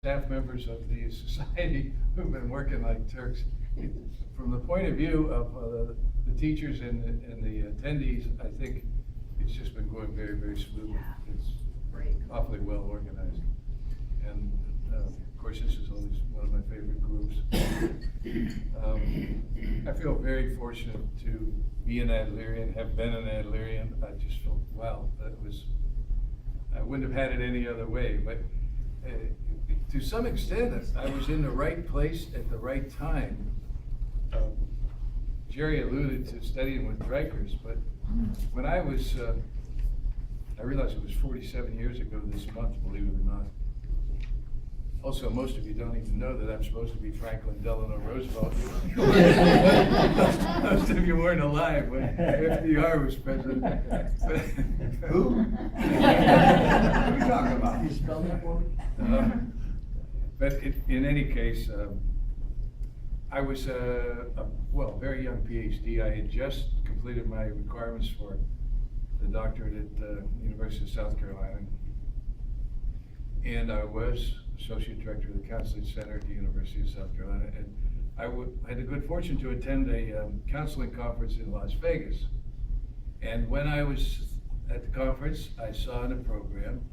staff members of the society who've been working like Turks. From the point of view of the teachers and the attendees, I think it's just been going very, very smoothly. Yeah. It's Great. awfully well organized. And of course, this is always one of my favorite groups. I feel very fortunate to be an Adlerian, have been an Adlerian. I just felt, wow, I wouldn't have had it any other way. But to some extent, I was in the right place at the right time. Jerry alluded to studying with Dreikers, but when I was, I realized it was 47 years ago this month, believe it or not. Also, most of you don't even know that I'm supposed to be Franklin Delano Roosevelt. Most of you weren't alive when FDR was president. Who? What are you talking about? Can you spell that for me? But in any case, I was a very young PhD. I had just completed my requirements for the doctorate at the University of South Carolina. And I was Associate Director of the Counseling Center at the University of South Carolina. And I had the good fortune to attend a counseling conference in Las Vegas. And when I was at the conference, I saw in a program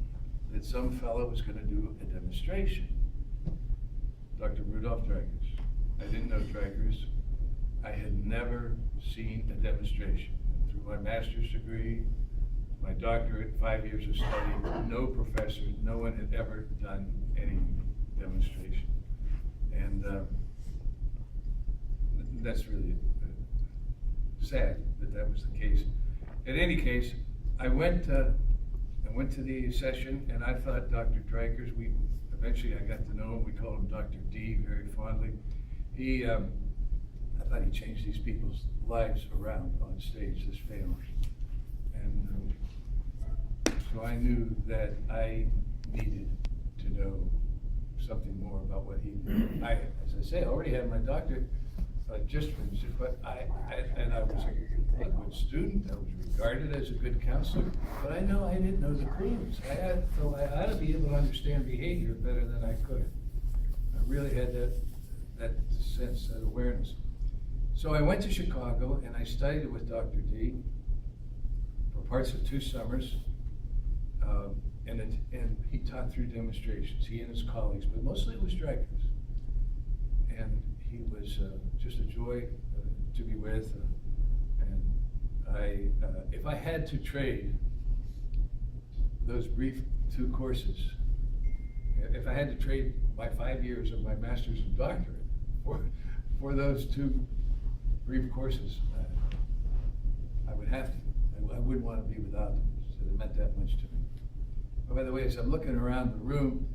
that some fellow was going to do a demonstration. Dr. Rudolph Dreikers. I didn't know Dreikers. I had never seen a demonstration. Through my master's degree, my doctorate, 5 years of study, no professor, no one had ever done any demonstration. And that's really sad that was the case. In any case, I went to the session, and I thought Dr. Dreikers, eventually I got to know him. We called him Dr. D very fondly. I thought he changed these people's lives around on stage, this family. And so I knew that I needed to know something more about what he did. As I say, I already had my doctorate, just finished it, but I was a good student. I was regarded as a good counselor, but I didn't know the clues. I ought to be able to understand behavior better than I could. I really had that sense, that awareness. So I went to Chicago and I studied with Dr. D for parts of 2 summers, and he taught through demonstrations, he and his colleagues, but mostly it was Dreikers. And he was just a joy to be with. And if I had to trade those brief 2 courses, if I had to trade my 5 years of my master's and doctorate for those 2 brief courses, I would have to. I wouldn't want to be without them. So it meant that much to me. By the way, as I'm looking around the room,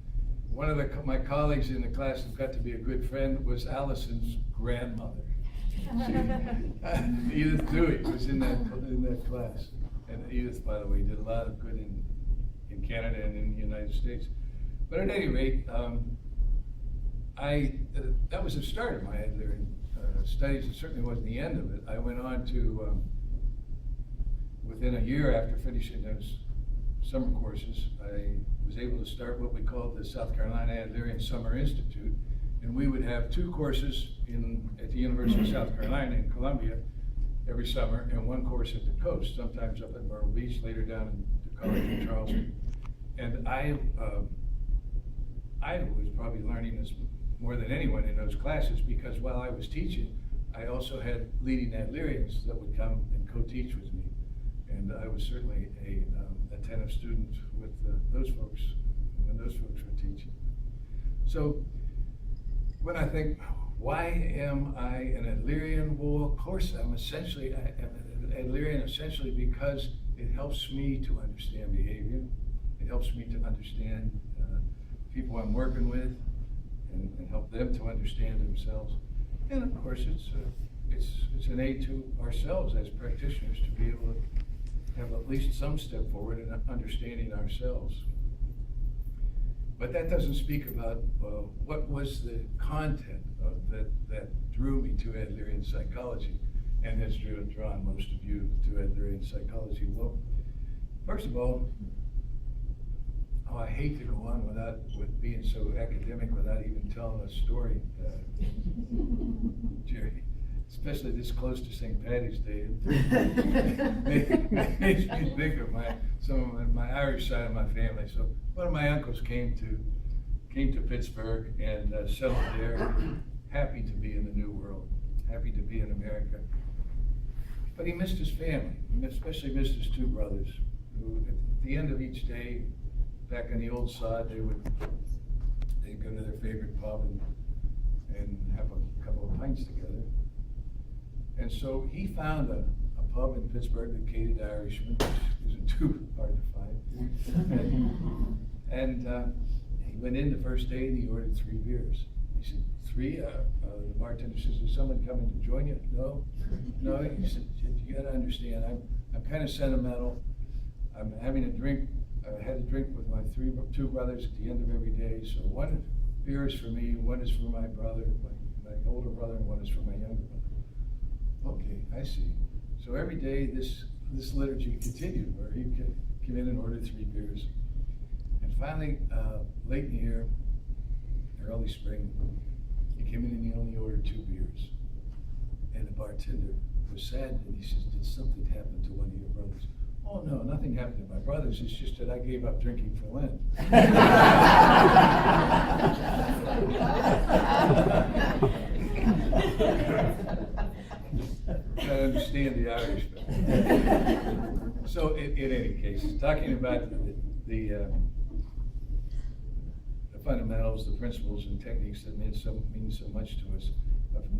one of my colleagues in the class who got to be a good friend was Allison's grandmother. Edith Dewey was in that class. And Edith, by the way, did a lot of good in Canada and in the United States. But at any rate, that was the start of my Adlerian studies. It certainly wasn't the end of it. I went on to, within a year after finishing those summer courses, I was able to start what we called the South Carolina Adlerian Summer Institute. And we would have 2 courses at the University of South Carolina in Columbia every summer, and 1 course at the coast, sometimes up at Myrtle Beach, later down in the college in Charleston. And I was probably learning this more than anyone in those classes, because while I was teaching, I also had leading Adlerians that would come and co-teach with me. And I was certainly a attentive student with those folks when those folks were teaching. So when I think, why am I an Adlerian? Well, of course, I'm an Adlerian essentially because it helps me to understand behavior. It helps me to understand people I'm working with and help them to understand themselves. And of course, it's an aid to ourselves as practitioners to be able to have at least some step forward in understanding ourselves. But that doesn't speak about what was the content of that drew me to Adlerian psychology and has drawn most of you to Adlerian psychology. Well, first of all, Oh, I hate to go on with being so academic without even telling a story, Jerry. Especially this close to St. Paddy's Day. It makes me think of some of my Irish side of my family. So one of my uncles came to Pittsburgh and settled there, happy to be in the New World, happy to be in America. But he missed his family, he especially missed his two brothers, who at the end of each day, back on the old sod, they'd go to their favorite pub and have a couple of pints together. And so he found a pub in Pittsburgh that catered Irishmen, which isn't too hard to find. And he went in the first day and he ordered 3 beers. He said, 3? The bartender says, is someone coming to join you? No. He said, you gotta understand, I'm kind of sentimental. I'm having a drink. I had a drink with my 2 brothers at the end of every day. So 1 beer is for me, 1 is for my brother, my older brother, and 1 is for my younger brother. Okay, I see. So every day this liturgy continued, where he could come in and order 3 beers. And finally, late in the year, early spring, he came in and he only ordered 2 beers. And the bartender was saddened and he says, did something happen to one of your brothers? Oh no, nothing happened to my brothers, it's just that I gave up drinking for Lent. I understand the Irish. So in any case, talking about the fundamentals, the principles and techniques that mean so much to us.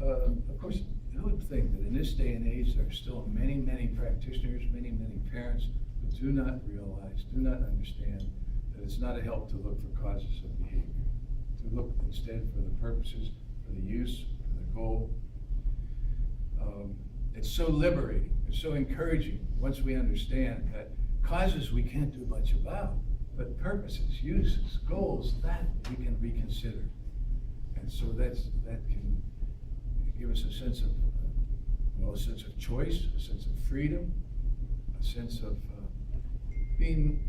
Of course, who would think that in this day and age there are still many, many practitioners, many, many parents who do not realize, do not understand that it's not a help to look for causes of behavior, to look instead for the purposes, for the use, for the goal. It's so liberating, it's so encouraging once we understand that causes we can't do much about, but purposes, uses, goals, that we can reconsider. And so that can give us a sense of choice, a sense of freedom, a sense of being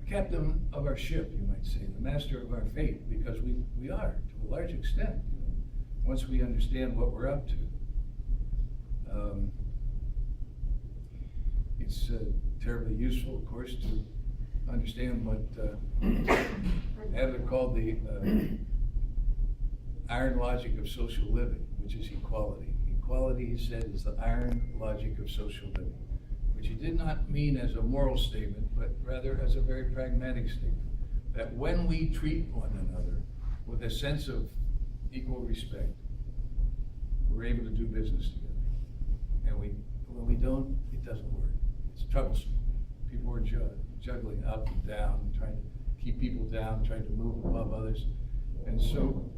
captain of our ship, you might say, the master of our fate, because we are to a large extent, once we understand what we're up to. It's terribly useful, of course, to understand what Adler called the iron logic of social living, which is equality. Equality, he said, is the iron logic of social living, which he did not mean as a moral statement, but rather as a very pragmatic statement, that when we treat one another with a sense of equal respect, we're able to do business together. And when we don't, it doesn't work. It's troublesome. People are juggling up and down, trying to keep people down, trying to move above others. And so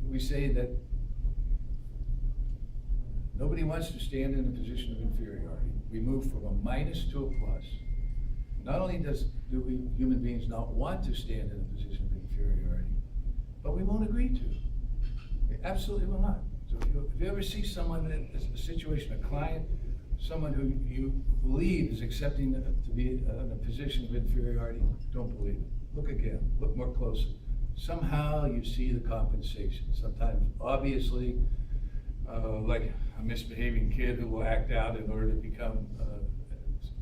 we say that nobody wants to stand in a position of inferiority. We move from a minus to a plus. Not only do we human beings not want to stand in a position of inferiority, but we won't agree to. We absolutely will not. So if you ever see someone in a situation, a client, someone who you believe is accepting to be in a position of inferiority, don't believe it. Look again, look more closely. Somehow you see the compensation. Sometimes, obviously, like a misbehaving kid who will act out in order to become,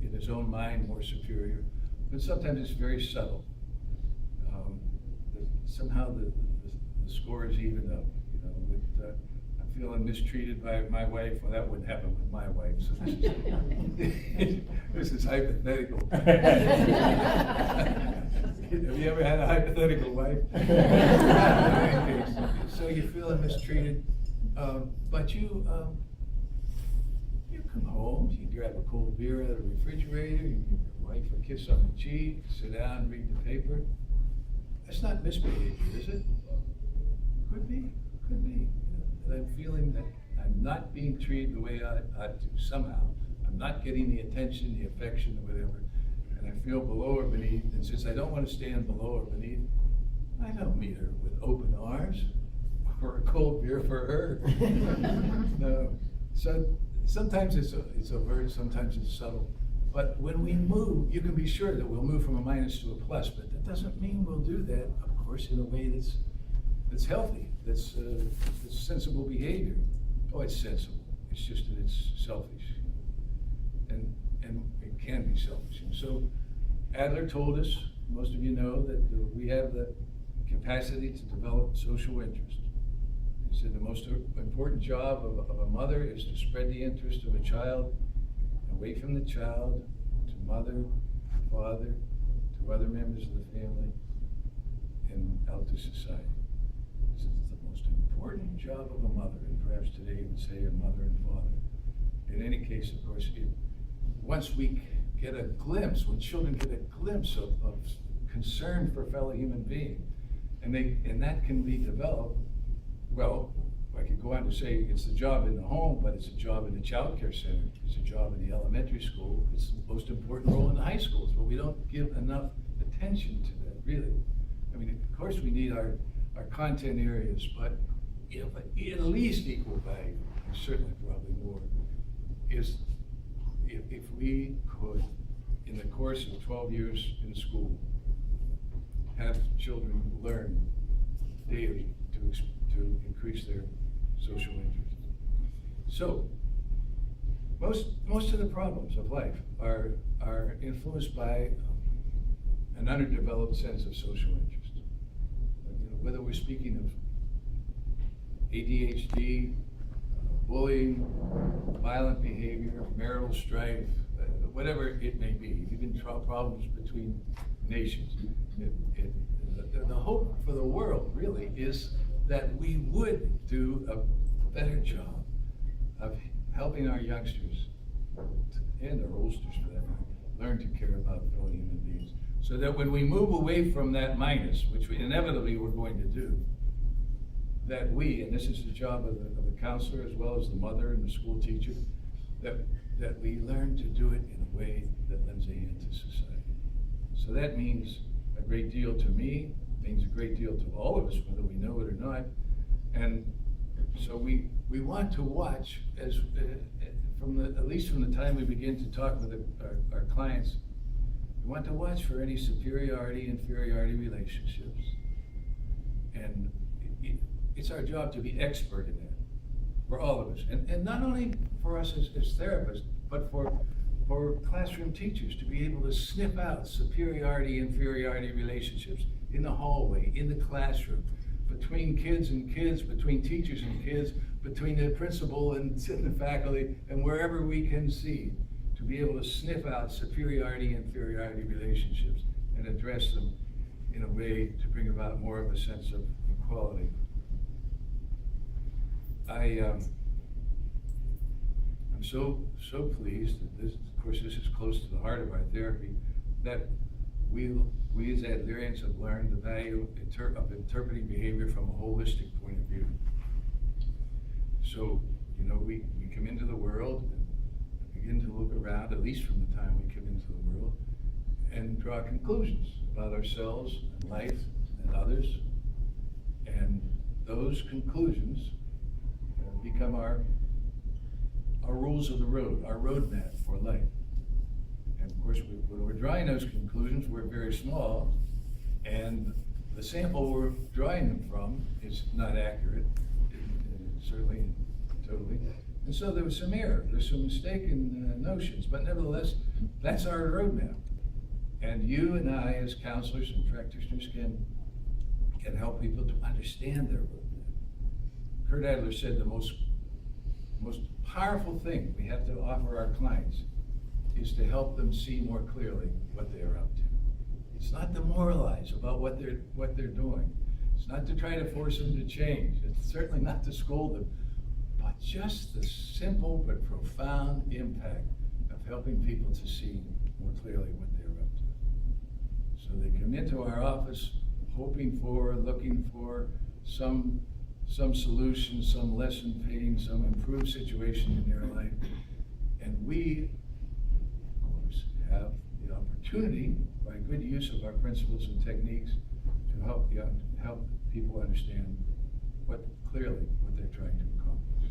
in his own mind, more superior. But sometimes it's very subtle. Somehow the score is evened up. With, I'm feeling mistreated by my wife. Well, that wouldn't happen with my wife. So this is hypothetical. Have you ever had a hypothetical wife? So you're feeling mistreated, but you come home, you grab a cold beer out of the refrigerator, you give your wife a kiss on the cheek, sit down and read the paper. That's not misbehavior, is it? Could be, could be. And I'm feeling that I'm not being treated the way I ought to somehow. I'm not getting the attention, the affection, or whatever. And I feel below or beneath, and since I don't want to stand below or beneath, I don't meet her with open arms or a cold beer for her. No. So sometimes it's overt, sometimes it's subtle. But when we move, you can be sure that we'll move from a minus to a plus, but that doesn't mean we'll do that, of course, in a way that's healthy, that's sensible behavior. Oh, it's sensible. It's just that it's selfish. And it can be selfish. And so Adler told us, most of you know, that we have the capacity to develop social interest. He said the most important job of a mother is to spread the interest of a child away from the child to mother, to father, to other members of the family, and out to society. This is the most important job of a mother, and perhaps today you would say a mother and father. In any case, of course, once we get a glimpse, when children get a glimpse of concern for fellow human beings, and that can be developed, well, I could go on to say it's the job in the home, but it's a job in the child care center, it's a job in the elementary school, it's the most important role in the high schools, but we don't give enough attention to that, really. I mean, of course we need our content areas, but at least equal value, and certainly probably more, is if we could, in the course of 12 years in school, have children learn daily to increase their social interest. So, most of the problems of life are influenced by an underdeveloped sense of social interest. Whether we're speaking of ADHD, bullying, violent behavior, marital strife, whatever it may be, even problems between nations. The hope for the world really is that we would do a better job of helping our youngsters, and our oldsters for that matter, learn to care about fellow human beings. So that when we move away from that minus, which we inevitably we're going to do, that we, and this is the job of the counselor as well as the mother and the school teacher, that we learn to do it in a way that lends a hand to society. So that means a great deal to me, means a great deal to all of us, whether we know it or not. And so we want to watch, as at least from the time we begin to talk with our clients, we want to watch for any superiority-inferiority relationships. And it's our job to be expert in that, for all of us. And not only for us as therapists, but for classroom teachers to be able to sniff out superiority-inferiority relationships in the hallway, in the classroom, between kids and kids, between teachers and kids, between the principal and the faculty, and wherever we can see, to be able to sniff out superiority-inferiority relationships and address them in a way to bring about more of a sense of equality. I'm so pleased that this, of course, this is close to the heart of our therapy, that we as Adlerians have learned the value of interpreting behavior from a holistic point of view. So, we come into the world and begin to look around, at least from the time we come into the world, and draw conclusions about ourselves and life and others. And those conclusions become our rules of the road, our roadmap for life. And of course, when we're drawing those conclusions, we're very small, and the sample we're drawing them from is not accurate, certainly, totally. And so there was some error, there's some mistaken notions, but nevertheless, that's our roadmap. And you and I, as counselors and practitioners, can help people to understand their roadmap. Kurt Adler said the most powerful thing we have to offer our clients is to help them see more clearly what they are up to. It's not to moralize about what they're doing. It's not to try to force them to change. It's certainly not to scold them, but just the simple but profound impact of helping people to see more clearly what they're up to. So they come into our office looking for some solution, some lesson pain, some improved situation in their life. And we, of course, have the opportunity, by good use of our principles and techniques, to help people understand clearly what they're trying to accomplish.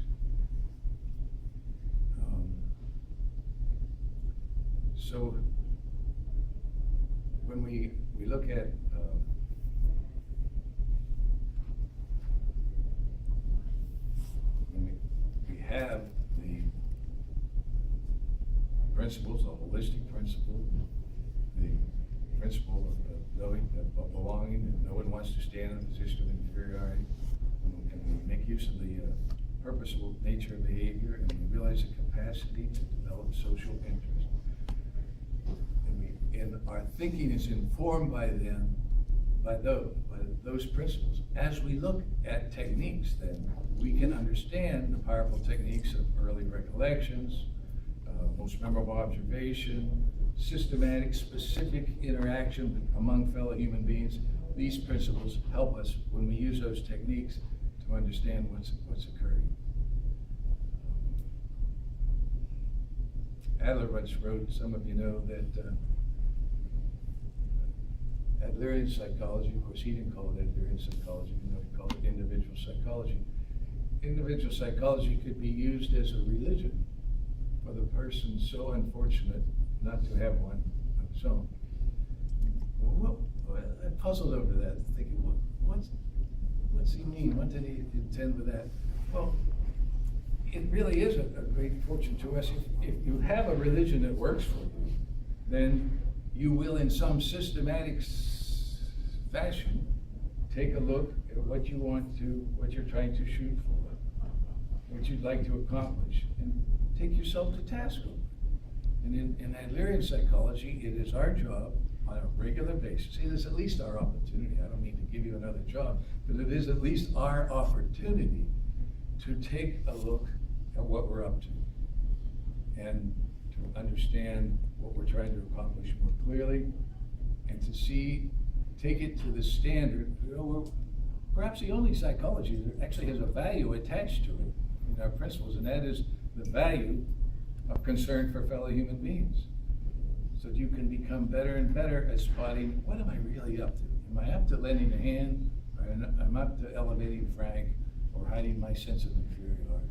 So when we look at when we have the principles, the holistic principle, the principle of knowing, of belonging, and no one wants to stand in a position of inferiority, and we make use of the purposeful nature of behavior, and we realize the capacity to develop social interest. And our thinking is informed by them, by those principles. As we look at techniques, then we can understand the powerful techniques of early recollections, most memorable observation, systematic, specific interaction among fellow human beings. These principles help us when we use those techniques to understand what's occurring. Adler once wrote, some of you know, that Adlerian psychology, of course he didn't call it Adlerian psychology, he called it individual psychology. Individual psychology could be used as a religion for the person so unfortunate not to have one of his own. Well, I puzzled over that, thinking, what's he mean? What did he intend with that? Well, it really is a great fortune to us. If you have a religion that works for you, then you will, in some systematic fashion, take a look at what you're trying to shoot for, what you'd like to accomplish, and take yourself to task over. And in Adlerian psychology, it is our job on a regular basis. It is at least our opportunity. I don't mean to give you another job, but it is at least our opportunity to take a look at what we're up to and to understand what we're trying to accomplish more clearly, and to take it to the standard. We're perhaps the only psychology that actually has a value attached to it in our principles, and that is the value of concern for fellow human beings. So that you can become better and better at spotting, what am I really up to? Am I up to lending a hand, or am I up to elevating Frank, or hiding my sense of inferiority?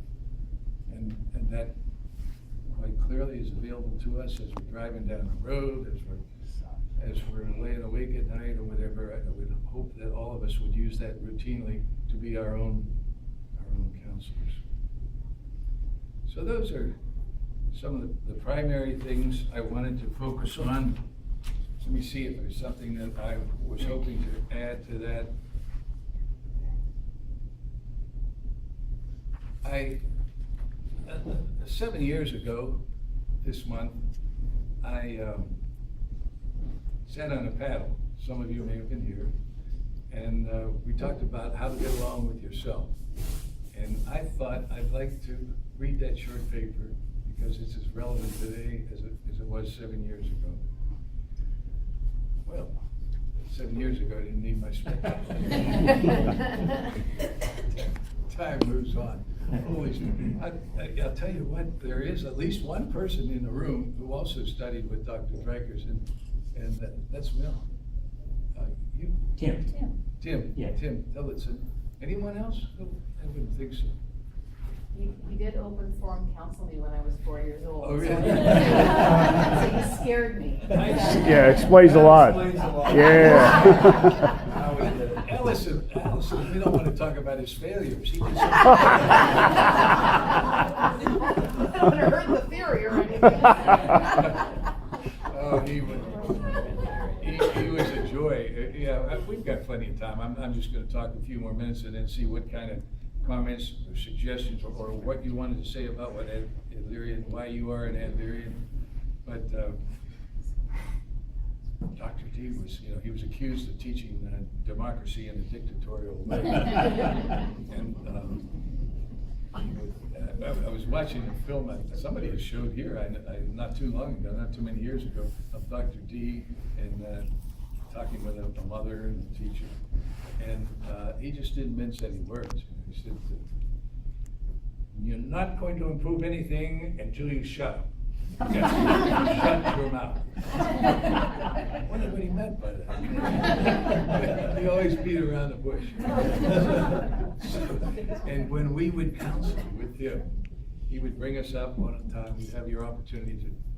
And that quite clearly is available to us as we're driving down the road, as we're laying awake at night or whatever. I would hope that all of us would use that routinely to be our own counselors. So those are some of the primary things I wanted to focus on. Let me see if there's something that I was hoping to add to that. 7 years ago this month, I sat on a paddle. Some of you may have been here. And we talked about how to get along with yourself. And I thought I'd like to read that short paper because it's as relevant today as it was 7 years ago. Well, 7 years ago I didn't need my spectacles. Time moves on. I'll tell you what, there is at least one person in the room who also studied with Dr. Dreikers, and that's Mel. You? Tim. Yeah. Tim Tillotson. Anyone else? I wouldn't think so. He did open forum counsel me when I was 4 years old. Oh, really? So he scared me. Yeah, explains a lot. Yeah. Allison, we don't want to talk about his failures. He just I don't want to hurt the theory or anything. Oh, he was a joy. Yeah, we've got plenty of time. I'm just going to talk a few more minutes and then see what kind of comments or suggestions or what you wanted to say about what Adlerian, why you are an Adlerian. But Dr. D was, he was accused of teaching democracy in a dictatorial way. And I was watching a film somebody had showed here, not too long ago, not too many years ago, of Dr. D and talking with a mother and a teacher. And he just didn't mince any words. He said, "You're not going to improve anything until you shut up. Shut your mouth." I wonder what he meant by that. He always beat around the bush. And when we would counsel with him, he would bring us up one at a time. We'd have your opportunity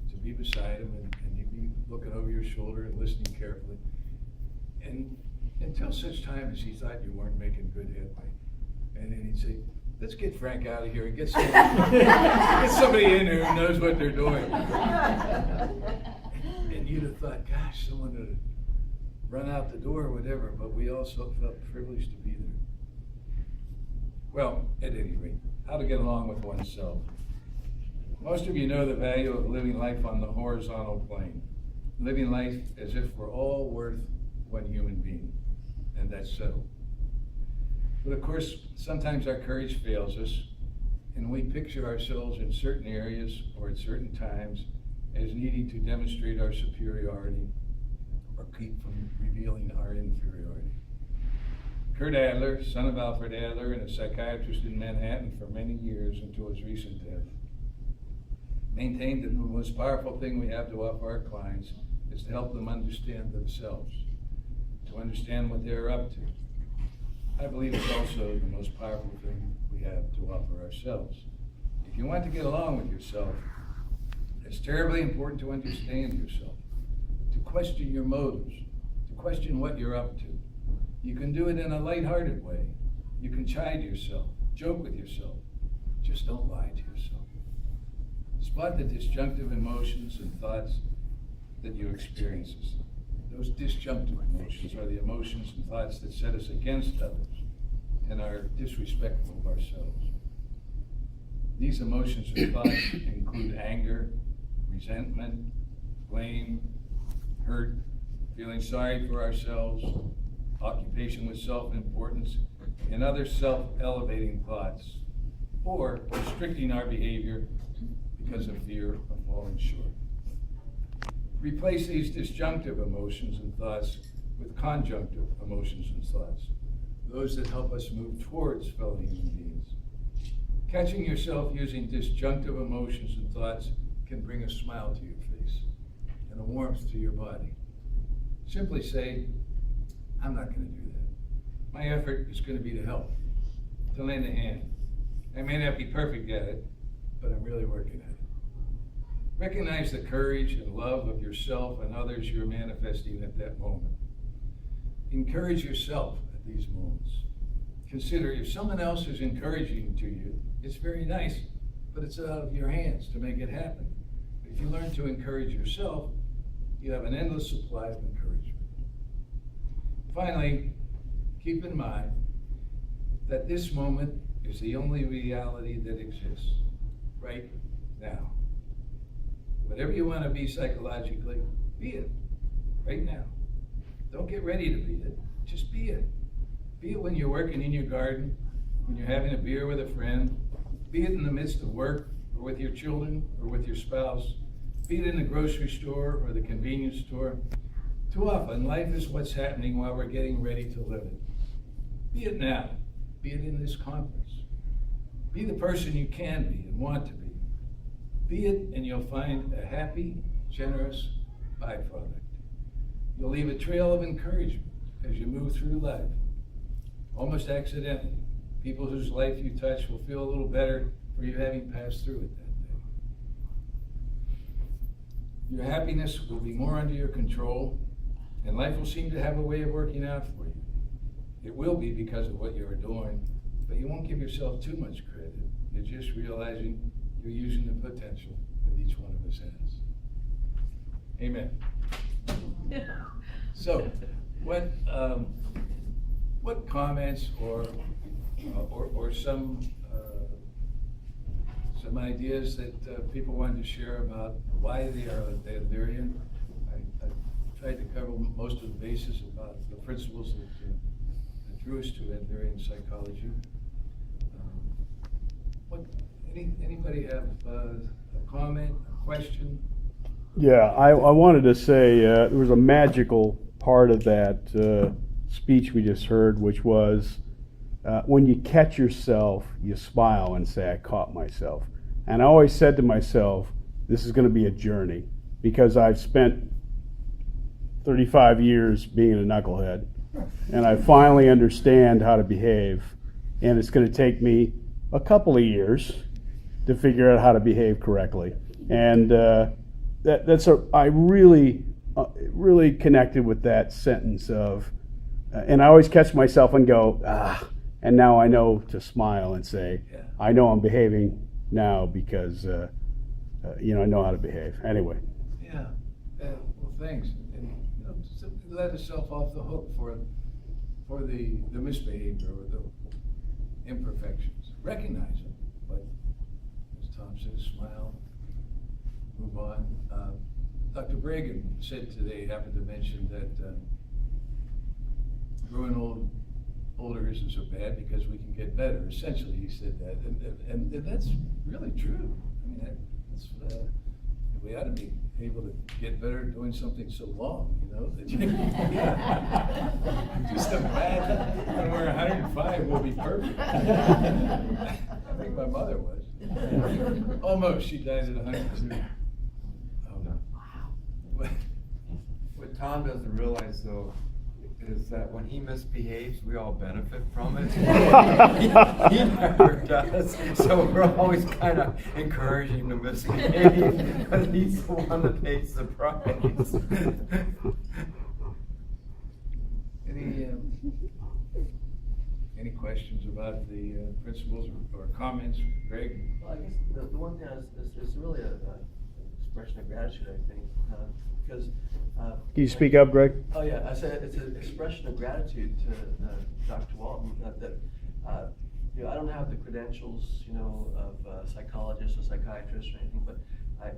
to you'd be beside him, and you'd be looking over your shoulder and listening carefully. And until such time as he thought you weren't making good headway. And then he'd say, let's get Frank out of here and get somebody, get somebody in here who knows what they're doing. And you'd have thought, gosh, someone would run out the door or whatever, but we also felt privileged to be there. Well, at any rate, how to get along with oneself. Most of you know the value of living life on the horizontal plane. Living life as if we're all worth one human being, and that's settled. But of course, sometimes our courage fails us, and we picture ourselves in certain areas or at certain times as needing to demonstrate our superiority or keep from revealing our inferiority. Kurt Adler, son of Alfred Adler and a psychiatrist in Manhattan for many years until his recent death, maintained that the most powerful thing we have to offer our clients is to help them understand themselves, to understand what they're up to. I believe it's also the most powerful thing we have to offer ourselves. If you want to get along with yourself, it's terribly important to understand yourself, to question your motives, to question what you're up to. You can do it in a lighthearted way. You can chide yourself, joke with yourself. Just don't lie to yourself. Spot the disjunctive emotions and thoughts that you experience. Those disjunctive emotions are the emotions and thoughts that set us against others and are disrespectful of ourselves. These emotions and thoughts include anger, resentment, blame, hurt, feeling sorry for ourselves, occupation with self-importance, and other self-elevating thoughts, or restricting our behavior because of fear of falling short. Replace these disjunctive emotions and thoughts with conjunctive emotions and thoughts, those that help us move towards fellow human beings. Catching yourself using disjunctive emotions and thoughts can bring a smile to your face and a warmth to your body. Simply say, I'm not going to do that. My effort is going to be to help, to lend a hand. I may not be perfect at it, but I'm really working at it. Recognize the courage and love of yourself and others you're manifesting at that moment. Encourage yourself at these moments. Consider if someone else is encouraging to you, it's very nice, but it's out of your hands to make it happen. If you learn to encourage yourself, you have an endless supply of encouragement. Finally, keep in mind that this moment is the only reality that exists right now. Whatever you want to be psychologically, be it right now. Don't get ready to be it, just be it. Be it when you're working in your garden, when you're having a beer with a friend, be it in the midst of work or with your children or with your spouse, be it in the grocery store or the convenience store. Too often, life is what's happening while we're getting ready to live it. Be it now, be it in this conference. Be the person you can be and want to be. Be it, and you'll find a happy, generous byproduct. You'll leave a trail of encouragement as you move through life, almost accidentally. People whose life you touch will feel a little better for you having passed through it that day. Your happiness will be more under your control, and life will seem to have a way of working out for you. It will be because of what you're doing, but you won't give yourself too much credit. You're just realizing you're using the potential that each one of us has. Amen. So, what comments or some ideas that people wanted to share about why they are Adlerian? I tried to cover most of the bases about the principles that drew us to Adlerian psychology. Anybody have a comment, a question? Yeah, I wanted to say there was a magical part of that speech we just heard, which was when you catch yourself, you smile and say, I caught myself. And I always said to myself, this is going to be a journey, because I've spent 35 years being a knucklehead, and I finally understand how to behave, and it's going to take me a couple of years to figure out how to behave correctly. And I really really connected with that sentence of, and I always catch myself and go, and now I know to smile and say, Yeah. I know I'm behaving now because, I know how to behave. Anyway. Yeah, well, thanks. And, just let yourself off the hook for the misbehavior or the imperfections. Recognize them, but as Tom says, smile, move on. Dr. Bregan said today, happened to mention that growing older isn't so bad because we can get better. Essentially, he said that, and that's really true. I mean, that's we ought to be able to get better at doing something so long, that you just imagine when we're 105, we'll be perfect. I think my mother was. Almost, she died at 102. Oh, no. Wow. What Tom doesn't realize though, is that when he misbehaves, we all benefit from it. He never does. So we're always kind of encouraging him to misbehave, but he's the one that pays the price. Any questions about the principles or comments, Greg? Well, I guess the one thing is really a expression of gratitude, I think, because. Can you speak up, Greg? Oh yeah, I said it's an expression of gratitude to Dr. Walton that I don't have the credentials, of a psychologist or psychiatrist or anything, but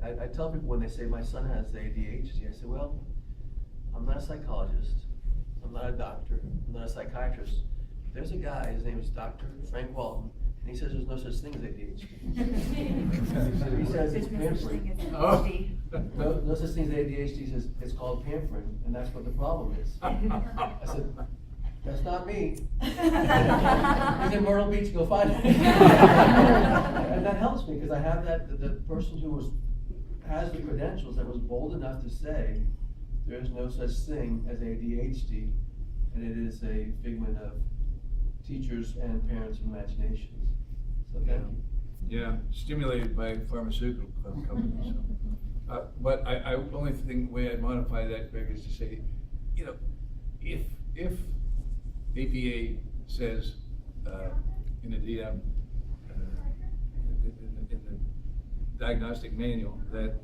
I tell people when they say my son has ADHD, I say, well, I'm not a psychologist, I'm not a doctor, I'm not a psychiatrist. There's a guy, his name is Dr. Frank Walton, and he says there's no such thing as ADHD. He says it's pampering. Oh. No such thing as ADHD. He says it's called pampering, and that's what the problem is. I said, that's not me. He's in Myrtle Beach, go find him. And that helps me because I have the person who has the credentials that was bold enough to say there is no such thing as ADHD, and it is a figment of teachers and parents' imaginations. So thank you. Yeah, stimulated by pharmaceutical companies. But I only think the way I'd modify that, Greg, is to say, if APA says in the diagnostic manual that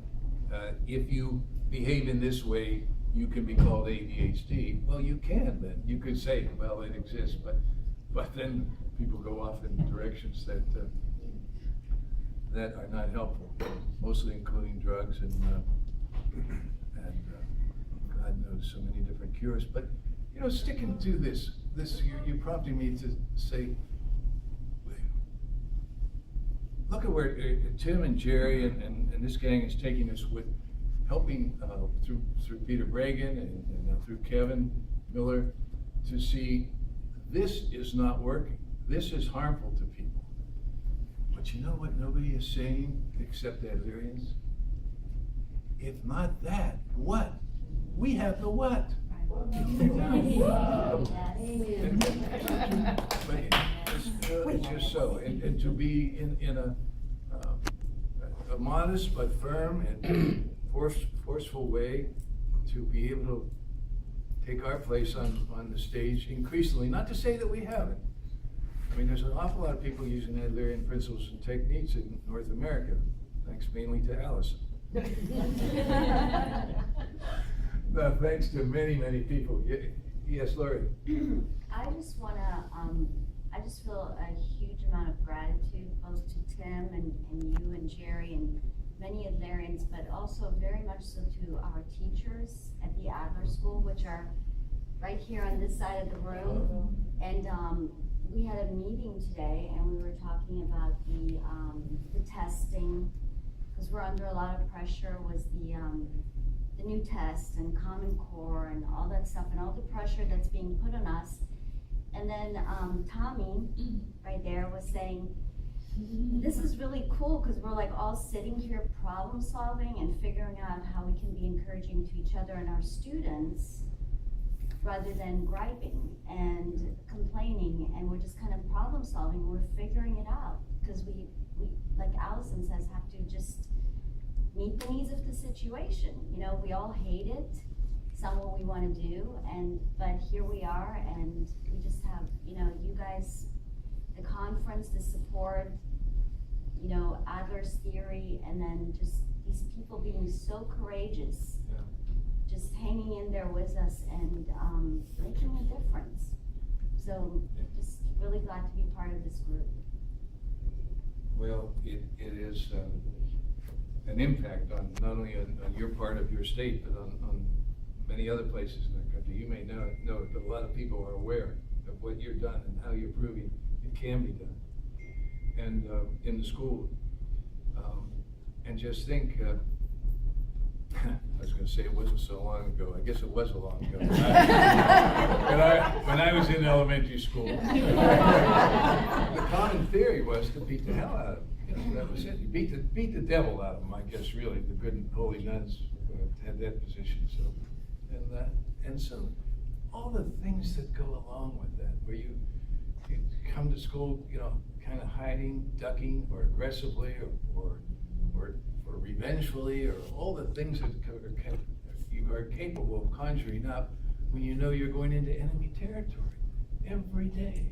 if you behave in this way, you can be called ADHD. Well, you can then. You could say, well, it exists, but then people go off in directions that are not helpful, mostly including drugs and God knows so many different cures. But sticking to this you're prompting me to say, look at where Tim and Jerry and this gang is taking us with helping through Peter Bregan and now through Kevin Miller to see this is not working. This is harmful to people. But you know what nobody is saying except Adlerians? If not that, what? We have the what? But it's just so. And to be in a modest but firm and forceful way to be able to take our place on the stage increasingly, not to say that we haven't. I mean, there's an awful lot of people using Adlerian principles and techniques in North America, thanks mainly to Allison. No, thanks to many, many people. Yes, Lori? I just feel a huge amount of gratitude both to Tim and you and Jerry and many Adlerians, but also very much so to our teachers at the Adler School, which are right here on this side of the room. And we had a meeting today, and we were talking about the testing, because we're under a lot of pressure. Was the new test and Common Core and all that stuff, and all the pressure that's being put on us. And then Tommy, right there, was saying, this is really cool because we're like all sitting here problem solving and figuring out how we can be encouraging to each other and our students rather than griping and complaining, and we're just kind of problem solving. We're figuring it out because we like Allison says, have to just meet the needs of the situation. You know, we all hate it, some what we want to do, but here we are, and we just have, you know, you guys, the conference, the support, you know, Adler's theory, and then just these people being so courageous, just hanging in there with us and making a difference. So just really glad to be part of this group. Well, it is an impact on not only on your part of your state, but on many other places in the country. You may know it, but a lot of people are aware of what you've done and how you're proving it can be done. And in the school, and just think, I was going to say it wasn't so long ago. I guess it was a long ago. When I was in elementary school, the common theory was to beat the hell out of them. You know, that was it. You beat the devil out of them. I guess really the good and holy nuns had that position. So, and so all the things that go along with that, where you come to school, you know, kind of hiding, ducking, or aggressively, or revengefully, or all the things that you are capable of conjuring up when you know you're going into enemy territory every day,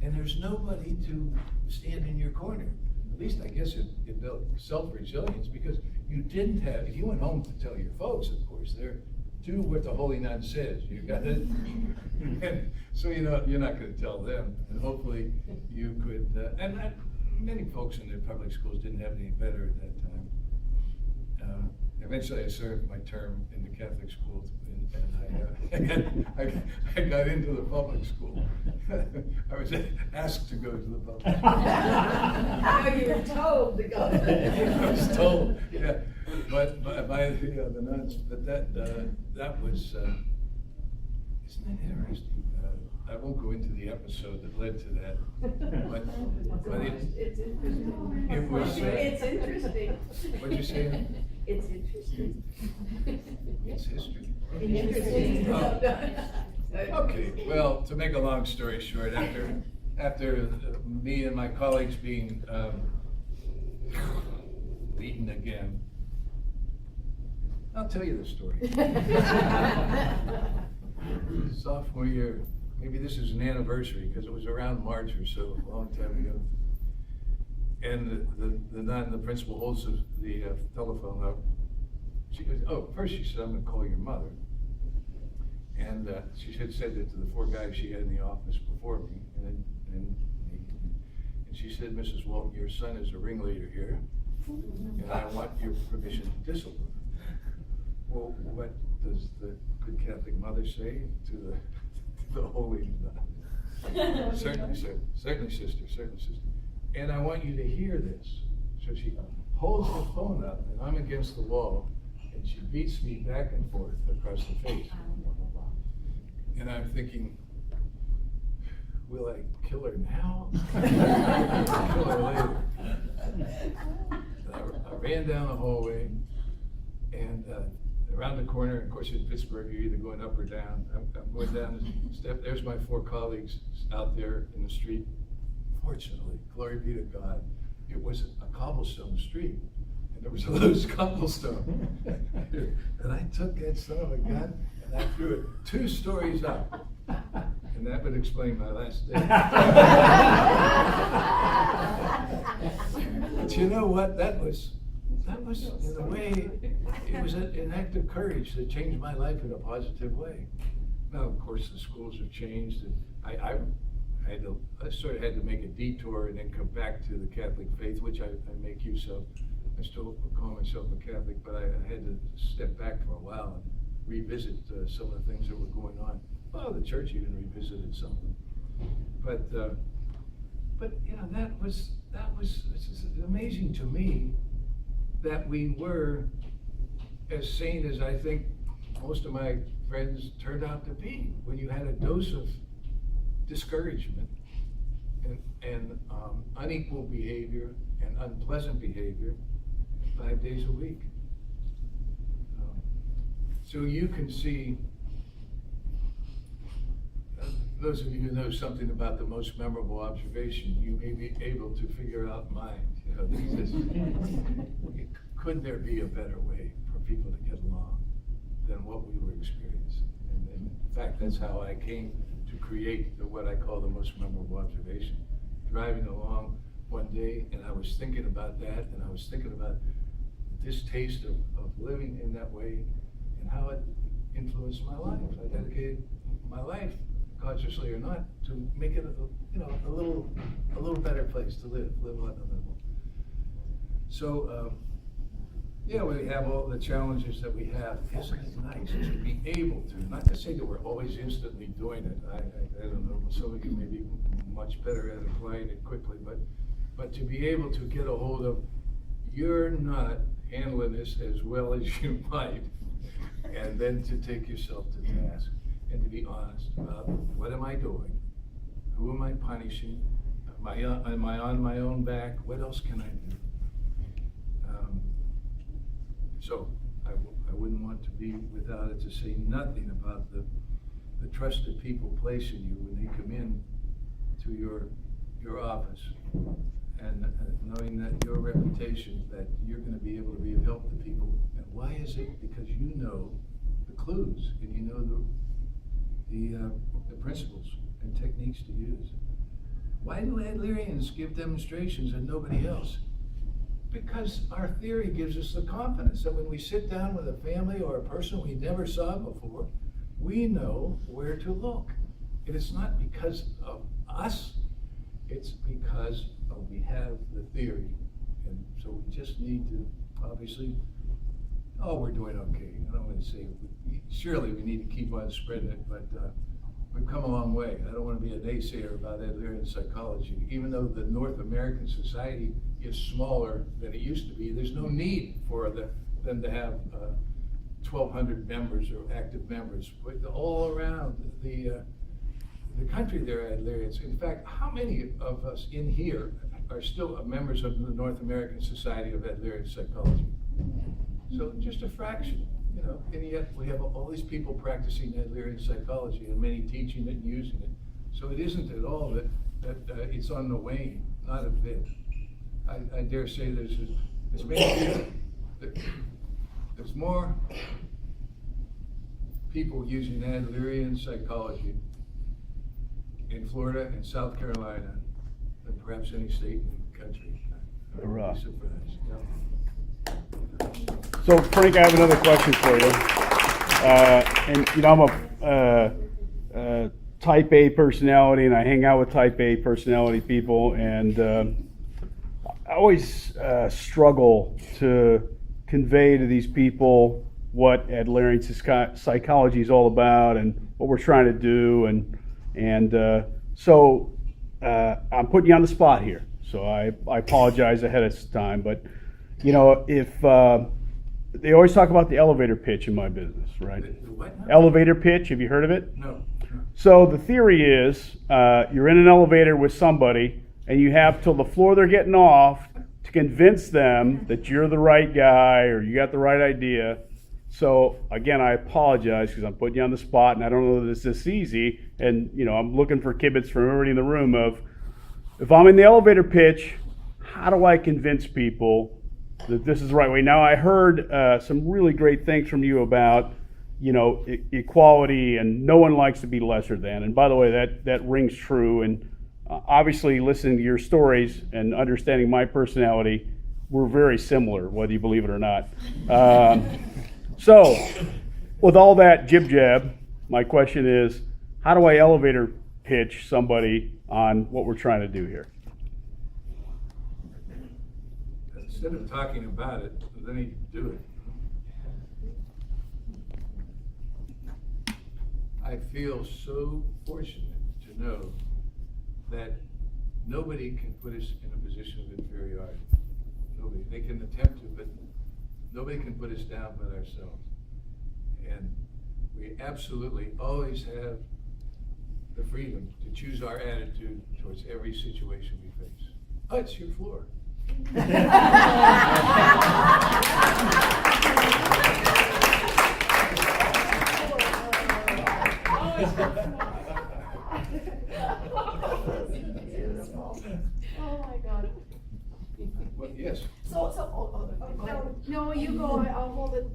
and there's nobody to stand in your corner. At least I guess it built self-resilience, because you didn't have, if you went home to tell your folks, of course, do what the Holy Nun says. You got it? And so you're not going to tell them, and hopefully you could, and many folks in the public schools didn't have any better at that time. Eventually I served my term in the Catholic school, and I got into the public school. I was asked to go to the public school. No, you were told to go. I was told, yeah, but by the nuns. But that was, isn't that interesting? I won't go into the episode that led to that, but It's interesting. it was. It's interesting. What'd you say? It's interesting. It's history. Interesting. Okay, well, to make a long story short, after me and my colleagues being beaten again, I'll tell you the story. Sophomore year, maybe this is an anniversary because it was around March or so, a long time ago. And the nun, the principal, holds the telephone up. She goes, oh, first she said, I'm going to call your mother. And she had said that to the 4 guys she had in the office before me. And she said, Mrs. Walton, your son is a ringleader here, and I want your permission to discipline him. Well, what does the good Catholic mother say to the holy nun? Certainly, sir. Certainly, sister. Certainly, sister. And I want you to hear this. So she holds the phone up, and I'm against the wall, and she beats me back and forth across the face. And I'm thinking, will I kill her now? Kill her later. I ran down the hallway, and around the corner, of course in Pittsburgh, you're either going up or down. I'm going down the step. There's my 4 colleagues out there in the street. Fortunately, glory be to God, it was a cobblestone street, and there was a loose cobblestone. And I took that son of a gun, and I threw it 2 stories up. And that would explain my last day. But you know what? That was in a way, it was an act of courage that changed my life in a positive way. Now, of course, the schools have changed, and I sort of had to make a detour and then come back to the Catholic faith, which I make use of. I still call myself a Catholic, but I had to step back for a while and revisit some of the things that were going on. Well, the church even revisited something. But you know, that was it's amazing to me that we were as sane as I think most of my friends turned out to be when you had a dose of discouragement and unequal behavior and unpleasant behavior 5 days a week. So you can see those of you who know something about the most memorable observation, you may be able to figure out mine. You know, could there be a better way for people to get along than what we were experiencing? And in fact, that's how I came to create what I call the most memorable observation. Driving along one day, and I was thinking about that, and I was thinking about the distaste of living in that way and how it influenced my life. I dedicated my life, consciously or not, to make it a little better place to live on the level. So yeah, we have all the challenges that we have. Isn't it nice to be able to, not to say that we're always instantly doing it. I don't know, some of you may be much better at applying it quickly, but to be able to get a hold of, you're not handling this as well as you might, and then to take yourself to task and to be honest about what am I doing, who am I punishing, am I on my own back, what else can I do? So I wouldn't want to be without it to say nothing about the trust that people place in you when they come in to your office, and knowing that your reputation, that you're going to be able to be of help to people. And why is it? Because you know the clues and you know the principles and techniques to use. Why do Adlerians give demonstrations and nobody else? Because our theory gives us the confidence that when we sit down with a family or a person we never saw before, we know where to look. And it's not because of us, it's because we have the theory. And so we just need to, obviously, we're doing okay. I don't want to say, surely we need to keep on spreading it, but we've come a long way. I don't want to be a naysayer about Adlerian psychology. Even though the North American society is smaller than it used to be, there's no need for them to have 1,200 members or active members. But all around the country there are Adlerians. In fact, how many of us in here are still members of the North American Society of Adlerian Psychology? So just a fraction. And yet we have all these people practicing Adlerian psychology and many teaching it and using it. So it isn't at all that it's on the wane, not a bit. I dare say there's more people using Adlerian psychology in Florida and South Carolina than perhaps any state in the country. I would be surprised. Yeah. So, Frank, I have another question for you. I'm a type A personality, and I hang out with type A personality people, and I always struggle to convey to these people what Adlerian psychology is all about and what we're trying to do, so I'm putting you on the spot here. So I apologize ahead of time, but if they always talk about the elevator pitch in my business, right? The what now? Elevator pitch, have you heard of it? No. So the theory is you're in an elevator with somebody and you have till the floor they're getting off to convince them that you're the right guy or you got the right idea. So again, I apologize because I'm putting you on the spot and I don't know that it's this easy. And I'm looking for kibitz from everybody in the room of, if I'm in the elevator pitch, how do I convince people that this is the right way? Now, I heard some really great things from you about, equality, and no one likes to be lesser than. And by the way, that rings true. And obviously, listening to your stories and understanding my personality, we're very similar, whether you believe it or not. So, with all that jib-jab, my question is, how do I elevator pitch somebody on what we're trying to do here? Instead of talking about it, then you do it. I feel so fortunate to know that nobody can put us in a position of inferiority. Nobody. They can attempt to, but nobody can put us down but ourselves. And we absolutely always have the freedom to choose our attitude towards every situation we face. Oh, it's your floor. Oh, my God. Well, yes. No, you go, I'll hold it.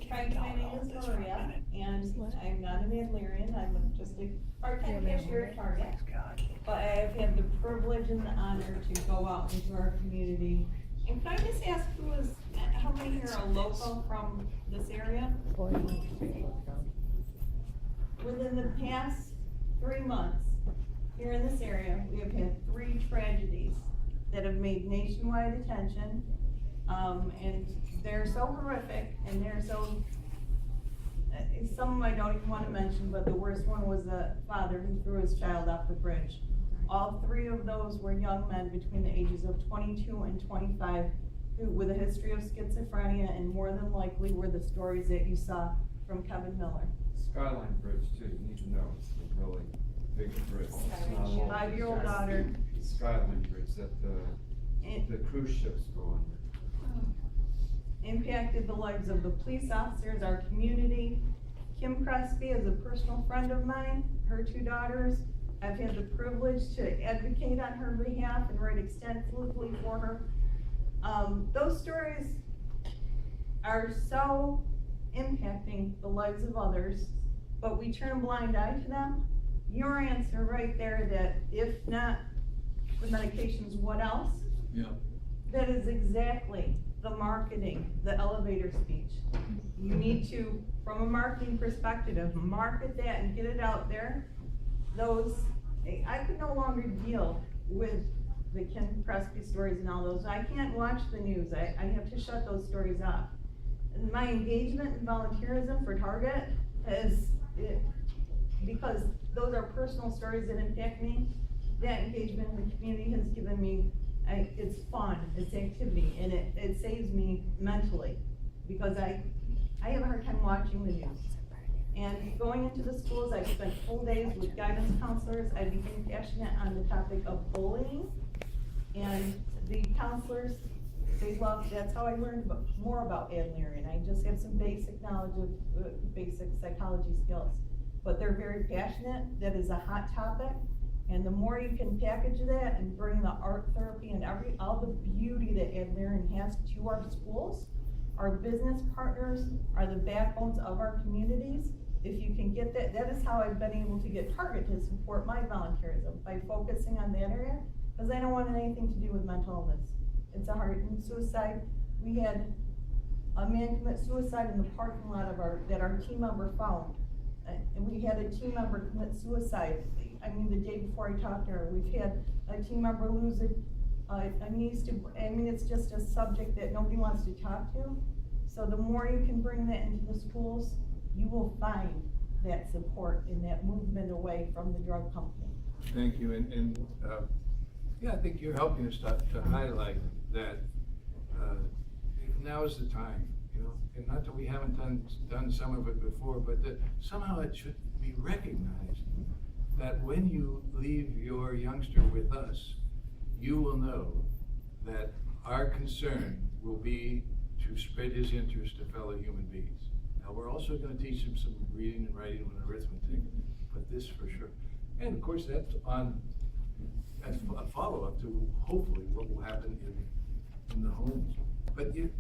Frank, my name is Maria, and I'm not an Adlerian, I'm just a part-time cashier at Target. But I've had the privilege and the honor to go out into our community. And can I just ask how many here are local from this area? Within the past 3 months, here in this area, we have had 3 tragedies that have made nationwide attention. And they're so horrific, and they're so, some I don't even want to mention, but the worst one was a father who threw his child off the bridge. All 3 of those were young men between the ages of 22 and 25 who, with a history of schizophrenia, and more than likely were the stories that you saw from Kevin Miller. Skyline Bridge too, you need to know, it's a really big bridge. It's not all- 5-year-old daughter. The Skyline Bridge that the cruise ships go under. Impacted the lives of the police officers, our community. Kim Crespi is a personal friend of mine, her 2 daughters. I've had the privilege to advocate on her behalf and write extensively for her. Those stories are so impacting the lives of others, but we turn a blind eye to them. Your answer right there, that if not the medications, what else? Yeah. That is exactly the marketing, the elevator speech. You need to, from a marketing perspective, market that and get it out there. I could no longer deal with the Kim Crespi stories and all those. I can't watch the news. I have to shut those stories off. And my engagement and volunteerism for Target because those are personal stories that impact me, that engagement in the community has given me, it's fun, it's activity, and it saves me mentally, because I have a hard time watching the news. And going into the schools, I've spent full days with guidance counselors. I became passionate on the topic of bullying, and the counselors, that's how I learned more about Adlerian. I just have some basic knowledge of basic psychology skills, but they're very passionate. That is a hot topic. And the more you can package that and bring the art therapy and all the beauty that Adlerian has to our schools, our business partners are the backbones of our communities. If you can get that, that is how I've been able to get Target to support my volunteerism, by focusing on that area, because I don't want anything to do with mental illness. It's a heart and suicide. We had a man commit suicide in the parking lot of that our team member found. And we had a team member commit suicide. I mean, the day before I talked to her, we've had a team member lose a niece to, I mean, it's just a subject that nobody wants to talk to. So the more you can bring that into the schools, you will find that support in that movement away from the drug company. Thank you, and yeah, I think you're helping us to highlight that now is the time, you know, and not that we haven't done some of it before, but that somehow it should be recognized that when you leave your youngster with us, you will know that our concern will be to spread his interest to fellow human beings. Now, we're also going to teach him some reading and writing and arithmetic, but this for sure. And of course, that's a follow-up to hopefully what will happen in the homes. But yeah,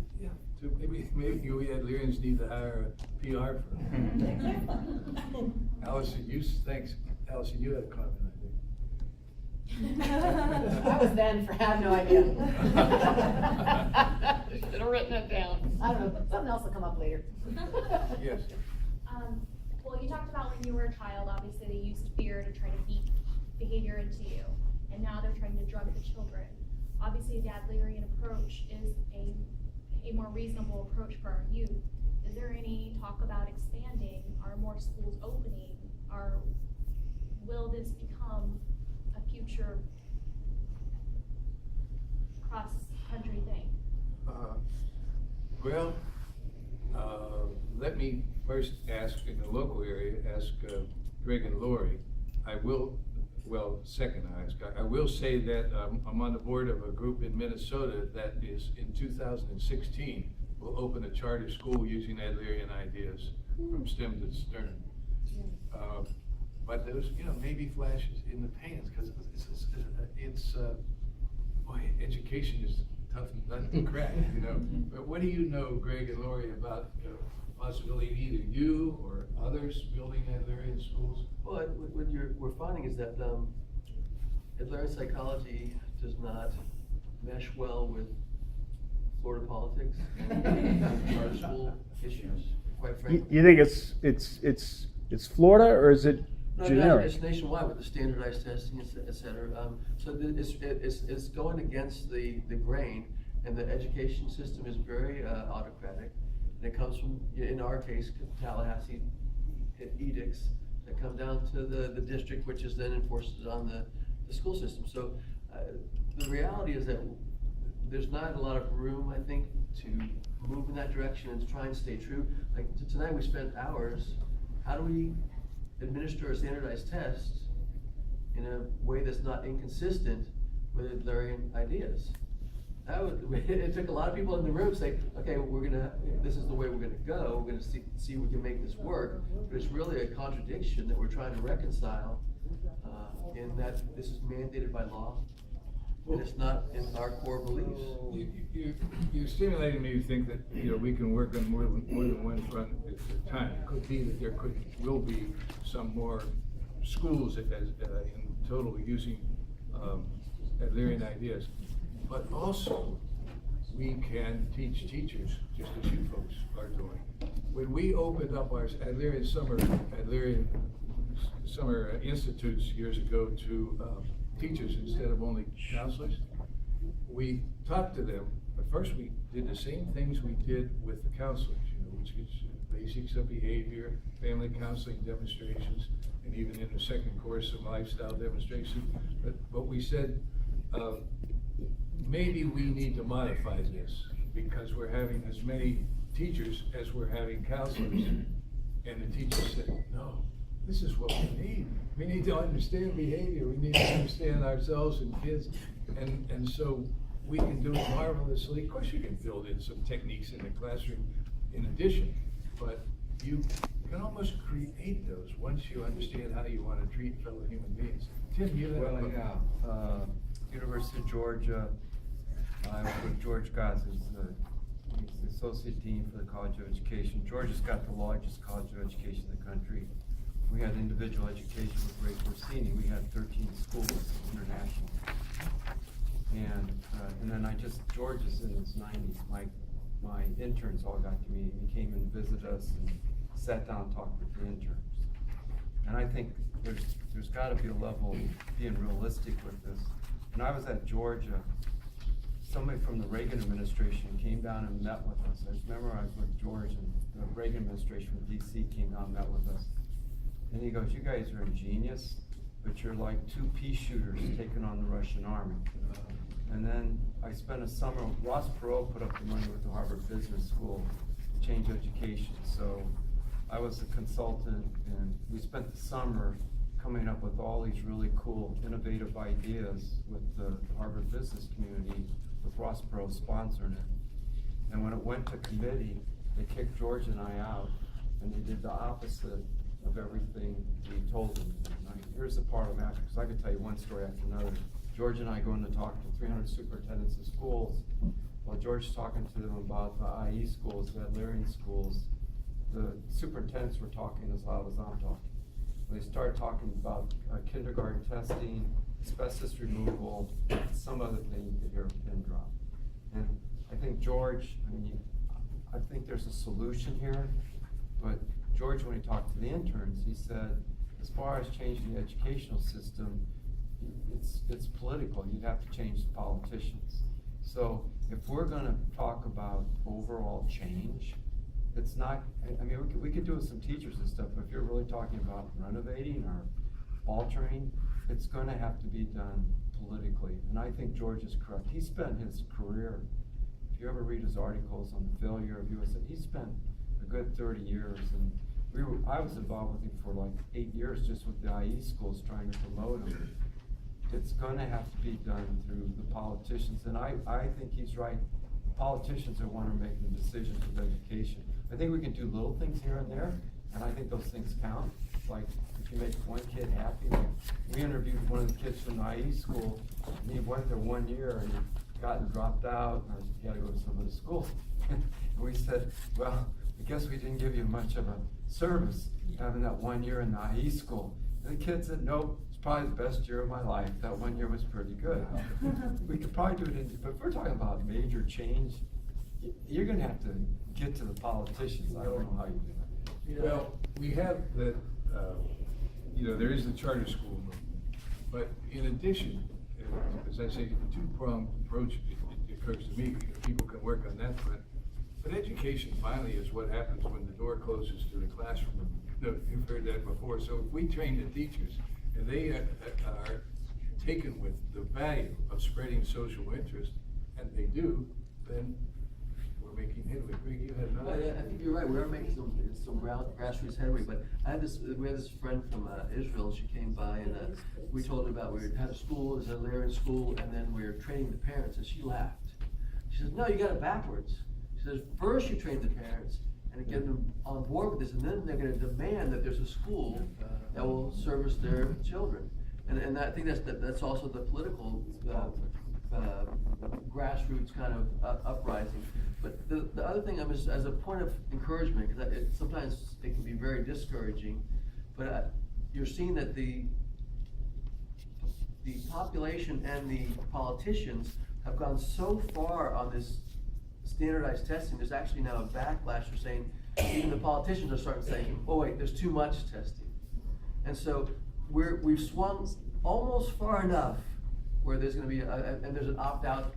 maybe you Adlerians need to hire a PR firm. Allison, thanks. Allison, you had a comment, I think. I was then, I have no idea. Should have written it down. I don't know, something else will come up later. Yes. Well, you talked about when you were a child, obviously they used fear to try to beat behavior into you, and now they're trying to drug the children. Obviously, the Adlerian approach is a more reasonable approach for our youth. Is there any talk about expanding? Are more schools opening? Or will this become a future cross-country thing? Well, let me first ask, in the local area, Greg and Lori. I will say that I'm on the board of a group in Minnesota that is, in 2016, will open a charter school using Adlerian ideas from stem to stern. But there's, maybe flashes in the pans, because boy, education is tough nut to crack, you know. But what do you know, Greg and Lori, about the possibility of either you or others building Adlerian schools? Well, what we're finding is that Adlerian psychology does not mesh well with Florida politics and charter school issues, quite frankly. You think it's Florida, or is it No, generic? it's nationwide with the standardized testing, et cetera. So it's going against the grain, and the education system is very autocratic. And it comes from, in our case, Tallahassee edicts that come down to the district, which is then enforces on the school system. So the reality is that there's not a lot of room, I think, to move in that direction and to try and stay true. Like tonight, we spent hours. How do we administer a standardized test in a way that's not inconsistent with Adlerian ideas? It took a lot of people in the room to say, okay, this is the way we're gonna go, we're gonna see if we can make this work, but it's really a contradiction that we're trying to reconcile, in that this is mandated by law, and it's not in our core beliefs. You're stimulating me to think that, you know, we can work on more than one front at a time. It could be that there will be some more schools in total using Adlerian ideas. But also, we can teach teachers, just as you folks are doing. When we opened up our Adlerian summer institutes years ago to teachers instead of only counselors, we talked to them. But first, we did the same things we did with the counselors, you know, which is basics of behavior, family counseling demonstrations, and even in the second course, some lifestyle demonstrations. But we said, maybe we need to modify this because we're having as many teachers as we're having counselors. And the teachers said, no, this is what we need. We need to understand behavior. We need to understand ourselves and kids. And so we can do it marvelously. Of course, you can build in some techniques in the classroom in addition, but you can almost create those once you understand how you want to treat fellow human beings. Tim, you have University of Georgia, I was with George Goss, he's the Associate Dean for the College of Education. Georgia's got the largest college of education in the country. We had individual education with Ray Corsini. We had 13 schools international. And then George is in his 90s. My interns all got to meet him. He came and visited us and sat down and talked with the interns. And I think there's got to be a level of being realistic with this. When I was at Georgia, somebody from the Reagan administration came down and met with us. I just remember I was with George, and the Reagan administration from DC came down and met with us. And he goes, you guys are ingenious, but you're like two pea shooters taking on the Russian army. And then I spent a summer, Ross Perot put up the money with the Harvard Business School to change education. So I was a consultant, and we spent the summer coming up with all these really cool, innovative ideas with the Harvard business community, with Ross Perot sponsoring it. And when it went to committee, they kicked George and I out, and they did the opposite of everything we told them. Here's the part I'm after, because I could tell you one story after another. George and I go in to talk to 300 superintendents of schools. While George's talking to them about the IE schools, the Adlerian schools, the superintendents were talking as loud as I'm talking. They started talking about kindergarten testing, asbestos removal, some other thing you could hear a pin drop. And I think George, I think there's a solution here, but George, when he talked to the interns, he said, as far as changing the educational system, it's political. You'd have to change the politicians. So if we're gonna talk about overall change, it's not, we could do it with some teachers and stuff, but if you're really talking about renovating or altering, it's gonna have to be done politically. And I think George is correct. He spent his career, if you ever read his articles on the failure of USA, he spent a good 30 years, and I was involved with him for like 8 years just with the IE schools trying to promote them. It's gonna have to be done through the politicians, and I think he's right. Politicians are the ones who are making the decisions with education. I think we can do little things here and there, and I think those things count, like can make one kid happy. We interviewed one of the kids from the IE school, and he went there 1 year and he got dropped out, and he had to go to some other school. And we said, well, I guess we didn't give you much of a service having that 1 year in the IE school. And the kid said, nope, it's probably the best year of my life. That 1 year was pretty good. We could probably do it but if we're talking about major change, you're gonna have to get to the politicians. I don't know how you do it. Well, we have that, there is the charter school movement, but in addition, as I say, the two-pronged approach, it occurs to me, people can work on that front. But education finally is what happens when the door closes to the classroom. You've heard that before. So if we train the teachers and they are taken with the value of spreading social interest, and they do, then we're making headway. Greg, you had another? I think you're right, we are making some grassroots headway, but we had this friend from Israel. She came by and we told her about, we had a school, it was an Adlerian school, and then we were training the parents, and she laughed. She says, no, you got it backwards. She says, first you train the parents and get them on board with this, and then they're gonna demand that there's a school that will service their children. And I think that's also the political grassroots kind of uprising. But the other thing, as a point of encouragement, because sometimes it can be very discouraging, but you're seeing that the population and the politicians have gone so far on this standardized testing. There's actually now a backlash for saying, even the politicians are starting to say, oh wait, there's too much testing. And so we've swung almost far enough where there's going to be and there's an opt-out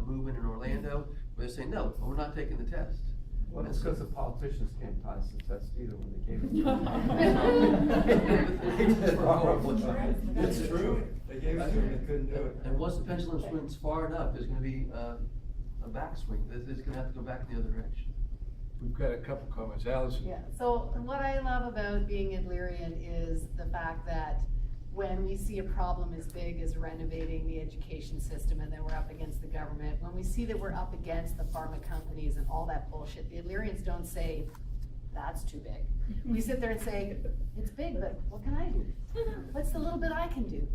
movement in Orlando where they're saying, no, we're not taking the test. Well, it's because the politicians can't pass the test either when they gave it. It's true. They gave it to them, they couldn't do it. And once the pendulum swings far enough, there's going to be a backswing. It's going to have to go back in the other direction. We've got a couple comments. Allison? Yeah, so what I love about being Adlerian is the fact that when we see a problem as big as renovating the education system and then we're up against the government, when we see that we're up against the pharma companies and all that bullshit, the Adlerians don't say, that's too big. We sit there and say, it's big, but what can I do? What's the little bit I can do?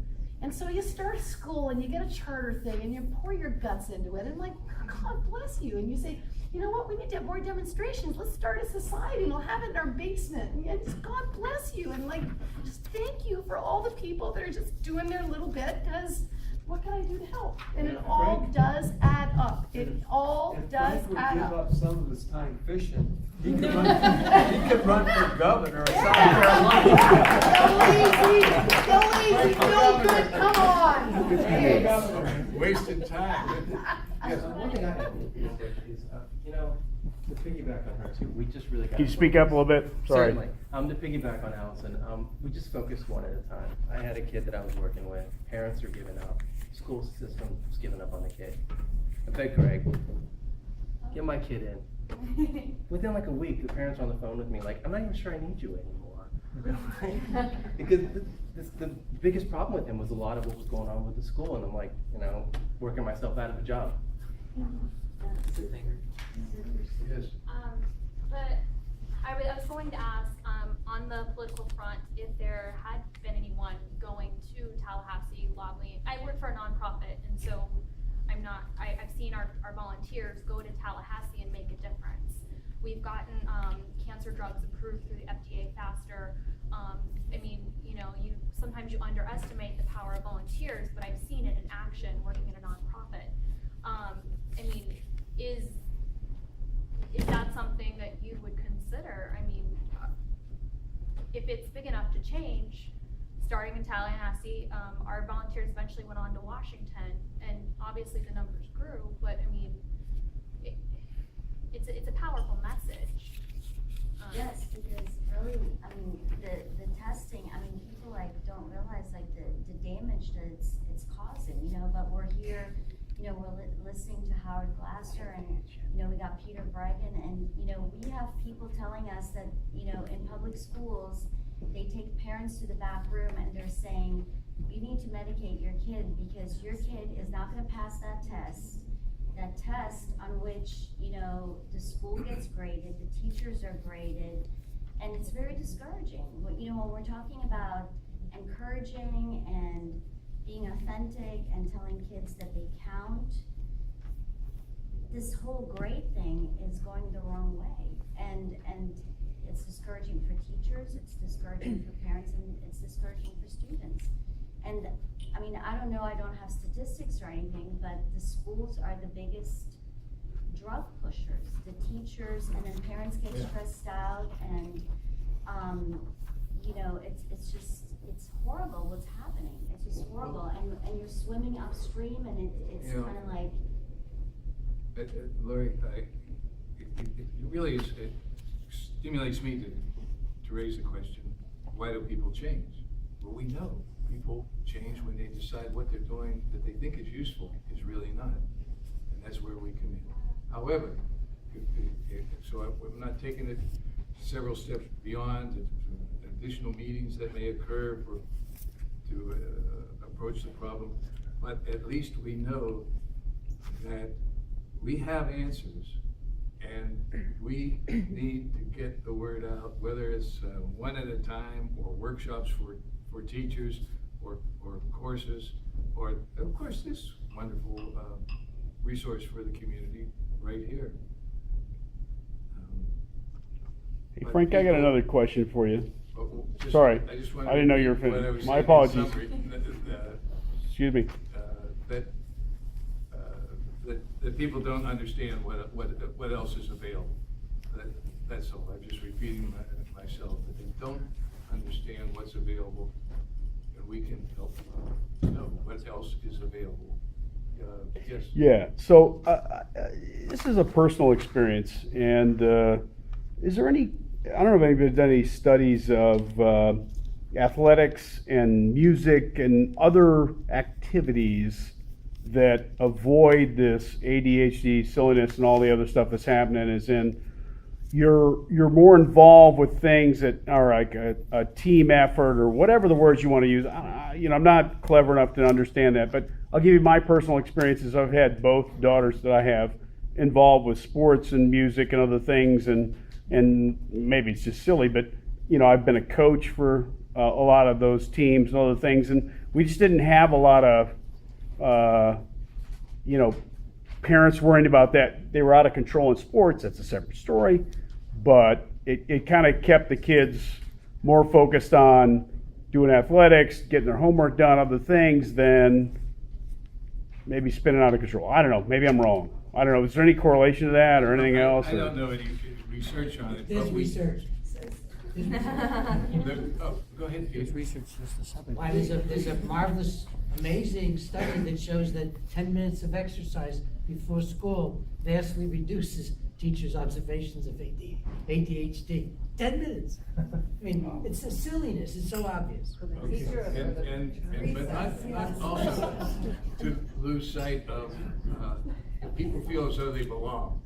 And so you start a school and you get a charter thing and you pour your guts into it and like, God bless you. And you say, you know what, we need to have more demonstrations. Let's start a society and we'll have it in our basement. And just God bless you. And like, just thank you for all the people that are just doing their little bit, because what can I do to help? And it all does add up. It all does add Give up. up some of his time fishing. He could run for governor of South Carolina. The lazy, feel good, come on. Jeez. Wasting time. Yes. One thing I have real quick is, to piggyback on her too, we just really got. Can you speak up a little bit? Sorry. Certainly. To piggyback on Allison, we just focused one at a time. I had a kid that I was working with. Parents are giving up. School system was giving up on the kid. I begged Greg, get my kid in. Within like a week, the parents were on the phone with me like, I'm not even sure I need you anymore. Because the biggest problem with him was a lot of what was going on with the school, and I'm like, working myself out of a job. Yes. But I was going to ask, on the political front, if there had been anyone going to Tallahassee, Lobley. I work for a nonprofit, and so I've seen our volunteers go to Tallahassee and make a difference. We've gotten cancer drugs approved through the FDA faster. Sometimes you underestimate the power of volunteers, but I've seen it in action working in a nonprofit. Is that something that you would consider? If it's big enough to change, starting in Tallahassee, our volunteers eventually went on to Washington, and obviously the numbers grew, but it's a powerful message. Yes, because really, the testing, people don't realize the damage that it's causing, but we're here, we're listening to Howard Glasser, and, we got Peter Bregan, and, we have people telling us that, in public schools, they take parents to the back room and they're saying, you need to medicate your kid because your kid is not gonna pass that test on which, the school gets graded, the teachers are graded, And it's very discouraging. You know, when we're talking about encouraging and being authentic and telling kids that they count, this whole grade thing is going the wrong way. And it's discouraging for teachers, it's discouraging for parents, and it's discouraging for students. And I mean, I don't know, I don't have statistics or anything, but the schools are the biggest drug pushers. The teachers, and then parents get stressed out, and you know, it's just, it's horrible what's happening. It's just horrible, and you're swimming upstream, and it's You know, kind of like. Lori, it really is, it stimulates me to raise the question, why do people change? Well, we know people change when they decide what they're doing that they think is useful is really not. And that's where we come in. However, so I'm not taking it several steps beyond additional meetings that may occur to approach the problem, but at least we know that we have answers, and we need to get the word out, whether it's one at a time, or workshops for teachers, or courses, or of course this wonderful resource for the community right here. Hey, Frank, I got another question for you. Sorry, I just wanted I didn't know to you were repeat what I finished. was My saying in apologies. summary, Excuse me. that people don't understand what else is available. That's all. I'm just repeating myself, that they don't understand what's available, and we can help them know what else is available. Yes. Yeah, so this is a personal experience, and is there any, I don't know if anybody's done any studies of athletics and music and other activities that avoid this ADHD, silliness, and all the other stuff that's happening, as in you're more involved with things that are like a team effort, or whatever the words you want to use. You know, I'm not clever enough to understand that, but I'll give you my personal experiences. I've had both daughters that I have involved with sports and music and other things, and maybe it's just silly, but you know, I've been a coach for a lot of those teams and other things, and we just didn't have a lot of you know, parents worrying about that. They were out of control in sports. That's a separate story, but it kind of kept the kids more focused on doing athletics, getting their homework done, other things, than maybe spinning out of control. I don't know. Maybe I'm wrong. I don't know. Is there any correlation to that or anything else? I don't know any research on it. There's but we- research. Oh, go ahead, There's Peter. research just the subject. Why, there's a marvelous, amazing study that shows that 10 minutes of exercise before school vastly reduces teachers' observations of ADHD. 10 minutes. I mean, it's a silliness. It's so obvious. Okay. But not also to lose sight of, if people feel as though they belong,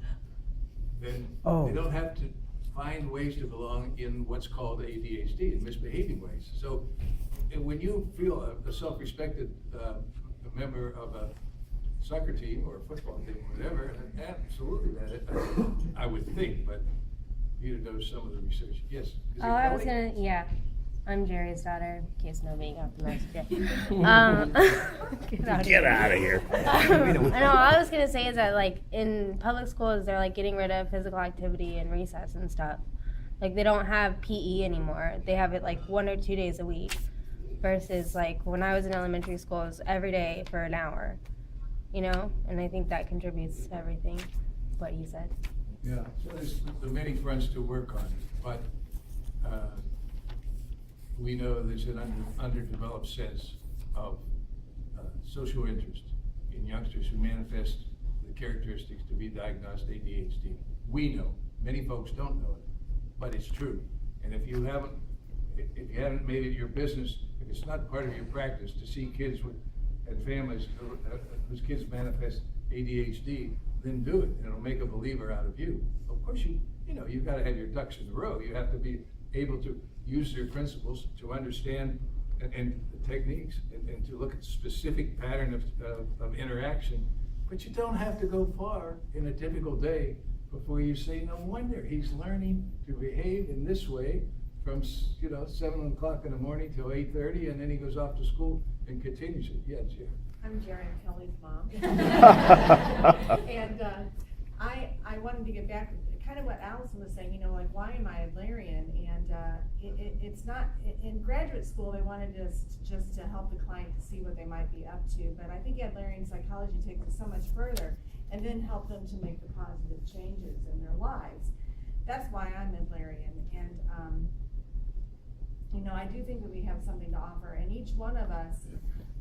then they don't have to find ways to belong in what's called ADHD, and misbehaving ways. So when you feel a self-respected member of a soccer team or a football team or whatever, absolutely that I would think, but Peter knows some of the research. Yes? Is it I was Kelly? gonna, yeah. I'm Jerry's daughter, in case nobody got the message. Get out of here. I know, all I was gonna say is that, like, in public schools, they're, like, getting rid of physical activity and recess and stuff. Like, they don't have PE anymore. They have it, like, 1 or 2 days a week. Versus, like, when I was in elementary school, it was every day for an hour. You know? And I think that contributes to everything, what you said. Yeah, so there's the many fronts to work on, but we know there's an underdeveloped sense of social interest in youngsters who manifest the characteristics to be diagnosed ADHD. We know, many folks don't know it, but it's true. And if you haven't made it your business, if it's not part of your practice to see kids and families whose kids manifest ADHD, then do it, and it'll make a believer out of you. Of course, you've got to have your ducks in a row. You have to be able to use their principles to understand and the techniques and to look at specific pattern of interaction. But you don't have to go far in a typical day before you say, no wonder he's learning to behave in this way from, 7 o'clock in the morning till 8:30, and then he goes off to school and continues it. Yeah, Jim. I'm Jerry, I'm Kelly's mom. And I wanted to get back, kind of what Allison was saying, like, why am I Adlerian? And it's not, in graduate school, they wanted us just to help the client to see what they might be up to, but I think Adlerian psychology takes it so much further, and then help them to make the positive changes in their lives. That's why I'm Adlerian, and I do think that we have something to offer, and each one of us,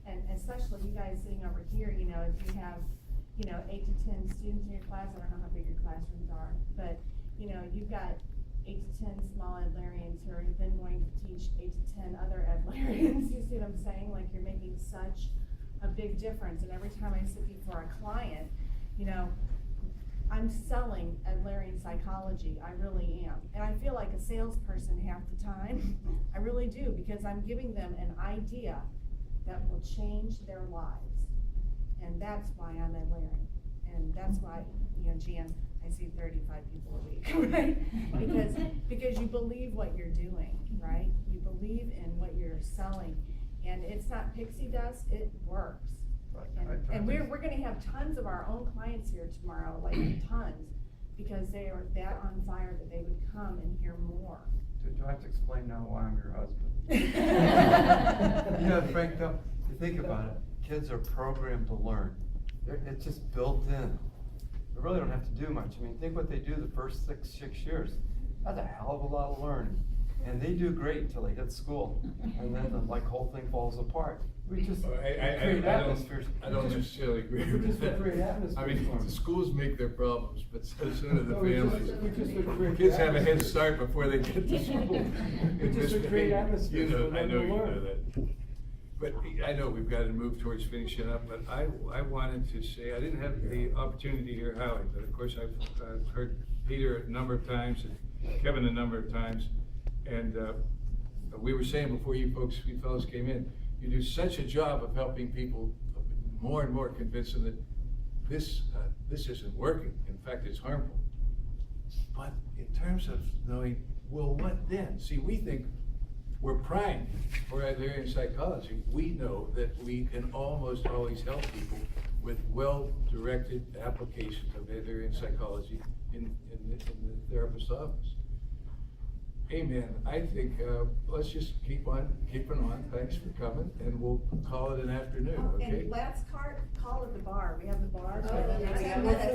and especially you guys sitting over here, if you have 8 to 10 students in your class, I don't know how big your classrooms are, but you've got 8 to 10 small Adlerians who are then going to teach 8 to 10 other Adlerians. You see what I'm saying? Like, you're making such a big difference, and every time I sit before a client, I'm selling Adlerian psychology. I really am. And I feel like a salesperson half the time. I really do, because I'm giving them an idea that will change their lives. And that's why I'm Adlerian. And that's why, Jan, I see 35 people a week, right? Because you believe what you're doing, right? You believe in what you're selling. And it's not pixie dust, it works. And we're going to have tons of our own clients here tomorrow, like tons, because they are that on fire that they would come and hear more. Do I have to explain now why I'm your husband? Frank, though, you think about it, kids are programmed to learn. It's just built in. They really don't have to do much. I mean, think what they do the first six years. That's a hell of a lot of learning. And they do great until they hit school. And then the whole thing falls apart. We just create atmospheres. I don't necessarily agree with that. I mean, the schools make their problems, but so do the families. Kids have a head start before they get to school. I know you know that. But I know we've got to move towards finishing up, but I wanted to say, I didn't have the opportunity to hear Howie, but of course I've heard Peter a number of times and Kevin a number of times. And we were saying before you fellows came in, you do such a job of helping people more and more convince them that this isn't working. In fact, it's harmful. But in terms of knowing, well, what then? See, we think we're primed for Adlerian psychology. We know that we can almost always help people with well-directed applications of Adlerian psychology in the therapist's office. Amen. I think let's just keep on keeping on. Thanks for coming, and we'll call it an afternoon. Okay. And last call at the bar. We have the bar. Oh, yeah.